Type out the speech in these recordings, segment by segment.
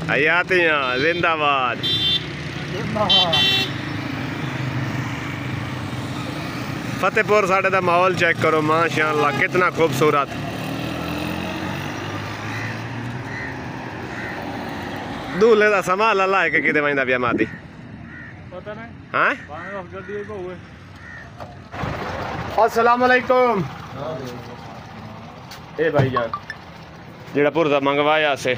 हयातियां जिंदाबाद। फतेहपुर साढ़े दा माहौल चेक करो माशाअल्लाह कितना खूबसूरत। दूल्हे दा समा ला है कि वंदा पिया मादी हाँ। अस्सलाम वालेकुम। ए भाई जान जेड़ा पुरजा मंगवाया से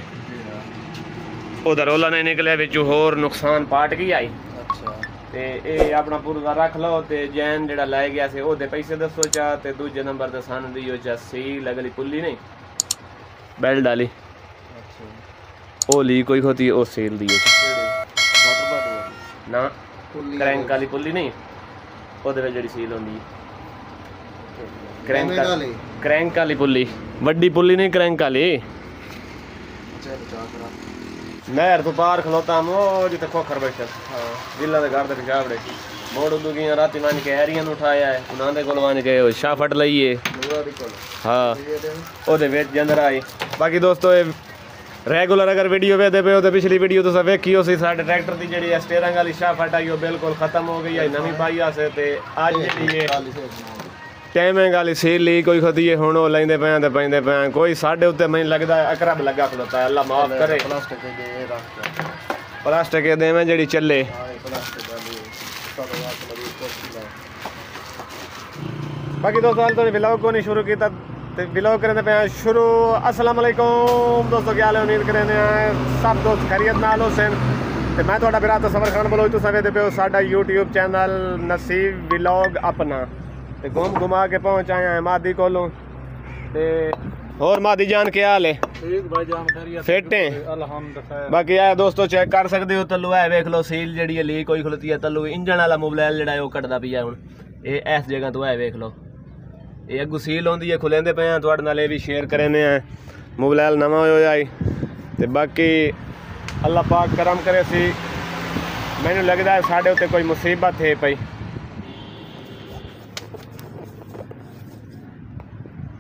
ओदा रोला नहीं निकलिया बिचू होर नुकसान पाट गई आई। ते ए अपना पुरजा रख लो ते जैन जेड़ा लै गया से ओदे पैसे दसो चा ते दूजे नंबर ते सन दियो चा सील अगली पुल्ली नहीं बेल्ट डाली ओ ली कोई होती ओ सील दिए ना क्रैंक वाली पुल्ली नहीं ओदे विच जेड़ी सील होंदी क्रैंक वाली पुल्ली वड्डी पुल्ली नहीं क्रैंक वाली। नहर तो पार खलोता मो जिते खोखर बैठे जिला दे घर दे पिछावड़े मोड़ उदू गई राती वन के हैरियन उठाया है उन्होंने कोल वन के शाफट लईए हाँ ओदे विच जंदर आई। बाकी दोस्तों रेगुलर अगर वीडियो वेखदे पे हो तो पिछली वीडियो तुस वेखी सी साडे ट्रैक्टर की जी स्टेयरिंग वाली शाफट आई वो बिल्कुल खत्म हो गई है नवी पाई आसे ते अज जी टाइमिंग वाली सील ली कोई खुद ही हुण वो लेंदे पे ते पैंदे पे कोई साडे उत्ते मैनूं लगदा अकरब लगा खलोता है अल्लाह माफ करे प्लास्टिक देवें जेड़ी चले। बाकी दोस्तों हाल तो व्लॉग को नहीं शुरू किया तो व्लॉग करने पे शुरू। अस्सलाम वालेकुम दोस्तों क्या हाल है उम्मीद करने सब दोस्त खैरियत नाल हो सन ते मैं तुहाडा भरा तसव्वुर खान बोलो तुसीं वेखदे पे हो साडा यूट्यूब चैनल नसीब व्लॉग अपना ते घूम घुमा के पहुँच आए हैं मादी कोलों ते होर मादी जान क्या हाल है ठीक भाई जान खैरियत फिट हैं अल्हम्दुलिल्लाह। बाकी है दोस्तों चेक कर सकते हो तलू है वेख लो सील जी है लीक कोई खलोती है तलू इंजन वाला मोबाइल जड़ा वो कटदा पिया हुण ये इस जगह तो है वेख लो ये अगू सील होंदी है खुलेंदे पे हैं तुहाडे नाल भी शेयर करने हैं मोबाइल नवा होया है ते बाकी अल्लाह पाक करम करे सी मैनूं लगदा है साडे उत्ते कोई मुसीबत है पई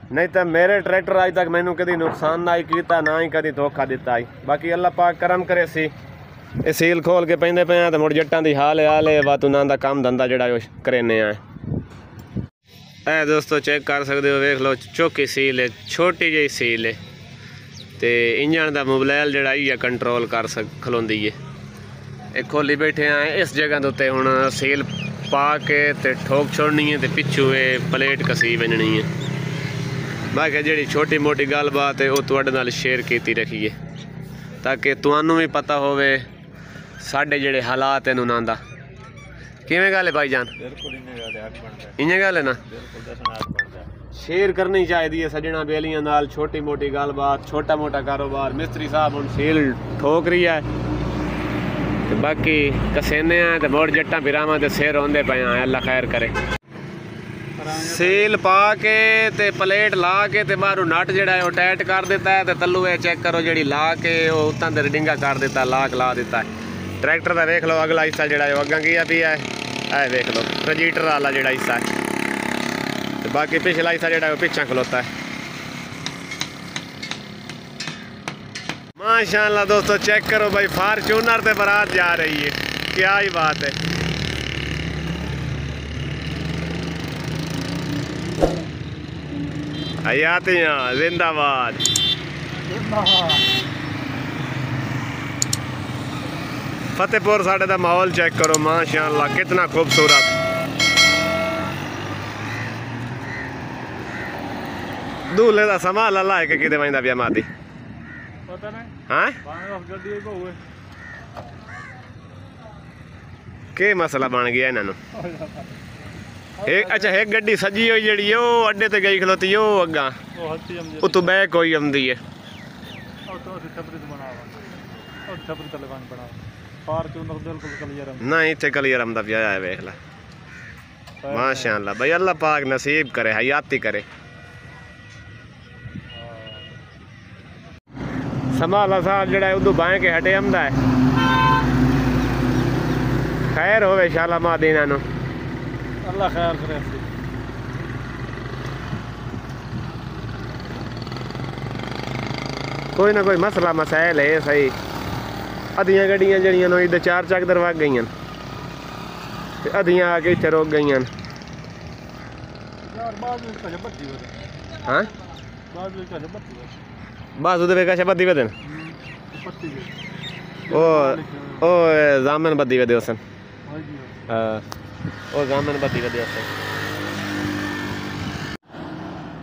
नहीं तो मेरे ट्रैक्टर अज तक मैनू कभी नुकसान ना ही किया ना ही कभी धोखा दिता है। बाकी अल्लाह पाक करम करे सी ये सील खोल के पेंदे पे हैं तो मुड़ जट्टां दी हाल है बात उन्होंने काम धंधा जड़ा करेने है दोस्तों चेक कर सकते हो वेख लो चौकी सील है छोटी जी सील है तो इंजन का मोबाइल जड़ा ही कंट्रोल कर खलोंदी है एक खोली बैठे हैं इस जगह के उत्ते हुण सील पा के ते ठोक छोड़नी है तो पिछू ये प्लेट कसी बजनी है। बाकी जी छोटी मोटी गलबात है वो तुहाडे नाल शेयर की रखिए ताकि तुहानू भी पता होवे साडे जेड़े हालात हैं उन्हां दा किवें गल है भाई जान इ'यां गल है ना शेयर करनी चाहिए है सजना बेलियां नाल छोटी मोटी गलबात छोटा मोटा कारोबार मिस्त्री साहब हुण सील ठोक रही है ते बाकी कसेने हैं ते मोड़ जट्टां बिरावां ते सिर होंदे पे हैं अल्लाह खैर करे। सील पा के ते प्लेट ला के ते बाहरों नट जड़ा है वो टाइट कर देता है तो तलू ये चेक करो जी ला के वो उत्तां ते रिडिंगा कर देता लाक ला देता है। ट्रैक्टर का वेख लो अगला हिस्सा जड़ा है अग्गां किया भी है वेख लो रजीटर वाला जड़ा हिस्सा है तो बाकी पिछला हिस्सा जड़ा है वो पिछा खलोता है। माशाअल्लाह दोस्तों चेक करो भाई फार्चूनर ते बारात जा रही है क्या ही बात है। हयातियां जिंदाबाद। फतेहपुर साढ़े दा माहौल चेक करो माशाअल्लाह कितना खूबसूरत। दूल्हे दा समा ला है कि वंदा पिया मादी हाँ के मसला बन गया इन्हों एक अच्छा एक गड्डी सजी हुई जी अड्डे ते गई खलोती अग्गा उतों बैक कोई आती है ना इतने कलियरम का ब्याह है वेख ला माशाअल्लाह भाई अल्लाह पाक नसीब करे हयाती करे। समाला साहब जड़ा उदू बाएं के हटे आमदा है खैर होवे शाला मादीना नु अल्लाह खैर करे। कोई ना कोई मसला मसाइल है सही अद्धियां गड्डियां जड़ियां नो इधर 4 चक दरवाग गई ते अद्धियां आके इत्थे रोक गई। यार बाद में कशा बत्ती बदन हाँ बाद में कशा बत्ती बदन बाजू दे कशा बद्दी वदन पत्ती के ओ ओ जामन बद्दी वदे उसन हां जी हाँ ओ जामन बद्दी वदे उसन।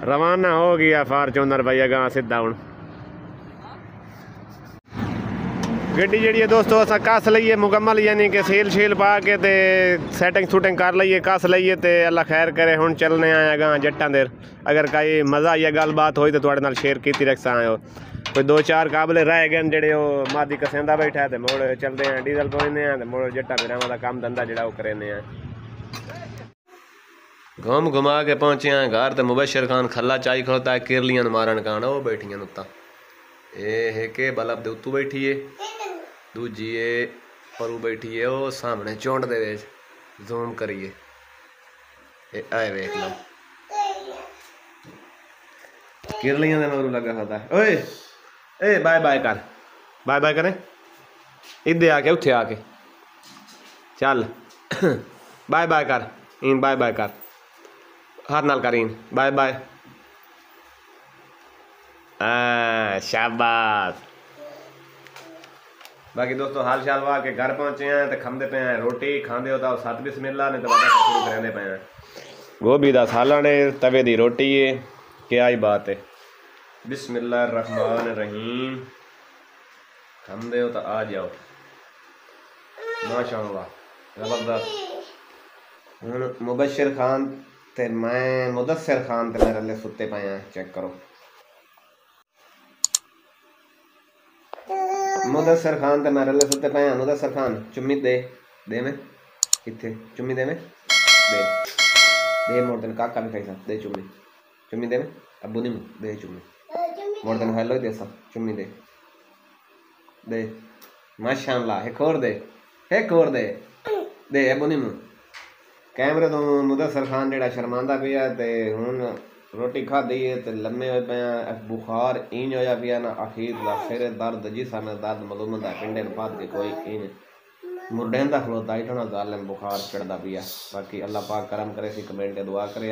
रवाना हो गया फार्चूनर भाई अगां सीधा हुण गड्डी जी है दोस्तों अस कस लीए मुकम्मल यानी कि सील शील पा के ते सैटिंग सूटिंग कर लीए कस लीए ते अल्लाह खैर करे हुण चलने आए अगां जट्टां देर। अगर कोई मज़ा या गलबात होई तो तुहाडे नाल शेयर कीती रखसा आयो। कोई 2-4 काबले रह गए जेड़े मादी कसेंदा बैठा है तो मुड़ चलते हैं डीजल पौने हैं तो मुड़ जट्टां बिरावां दा काम धंधा जेड़ा करेने हैं। घूम घुमा के पहुंचे हैं घर तो मुबशर खान खला चाई खड़ोता है किरलियां मारन कान वो बैठियां उत्ता ये के बल्ब दे उत्तू बैठी है दूजी ये परू बैठी है वो सामने चौंड दे विच जूम करिए ए आए वेख लो किरलियां दे मगरू लगा होता है। ओए ए बाय बाय कर बाय बाय करें इधे आके उठे आके चल बाय बाय कर इन बाय बाय कर हाथ नाल कर इन बाय बाय शाबाश। बाकी दोस्तों हाल चाल वाह के घर पहुंचे हैं तो खाते पे हैं रोटी खाते हो तो सत बिस्मिल्लाह नहीं तो बात शुरू करेंगे पे हैं। गोभी दा सालन है तवे दी रोटी है क्या ही बात है। बिस्मिल्लाह रहमान रहीम खाते हो तो आ जाओ माशाअल्लाह जबरदस्त। हुण मुबशर खान ते मैं मुदस्सिर खान ते मेरे लिए सुते पे हैं चेक करो। मुदस्सिर खान ते मेरे लिए सुते पे हैं। मुदस्सिर खान चुम्मी दे दे में किथे चुम्मी दे में दे मोड़ तेन काका भी खाई सा दे चुम्मी चुम्मी दे में अबू नहीं दे चुम्मी मोड़ तेन हेलो दे सा चुम्मी दे दे माशाअल्लाह एक और दे अबू नहीं मुँह कैमरे तो मुदस्सिर खान जेड़ा शर्मांदा पिया ते हुण रोटी खाधी है तो लम्मे हो पे बुखार इंज होया पिया ना अखीर दा सिर दर्द जिसम दर्द मालूम होंदा पिंडे बाद के कोई इंज मुरडें दा खलोता इतना जालिम बुखार चढ़दा पिया। बाकी अल्लाह पाक करम करे सी कमेंट दुआ करे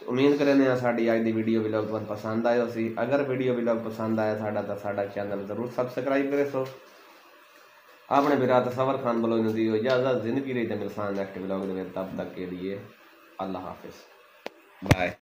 उम्मीद करने साड़ी अज की वीडियो व्लॉग तुहानू पसंद आयो सी। अगर वीडियो व्लॉग पसंद आया साडा तो साडा चैनल जरूर सबसक्राइब करे सो। अपने बिरा तसव्वुर खान बोलो दियो इजाज़त जिंदगी रही तो मिलसान नेक्स्ट व्लॉग में तब तक के लिए अल्लाह हाफिज़ बाय।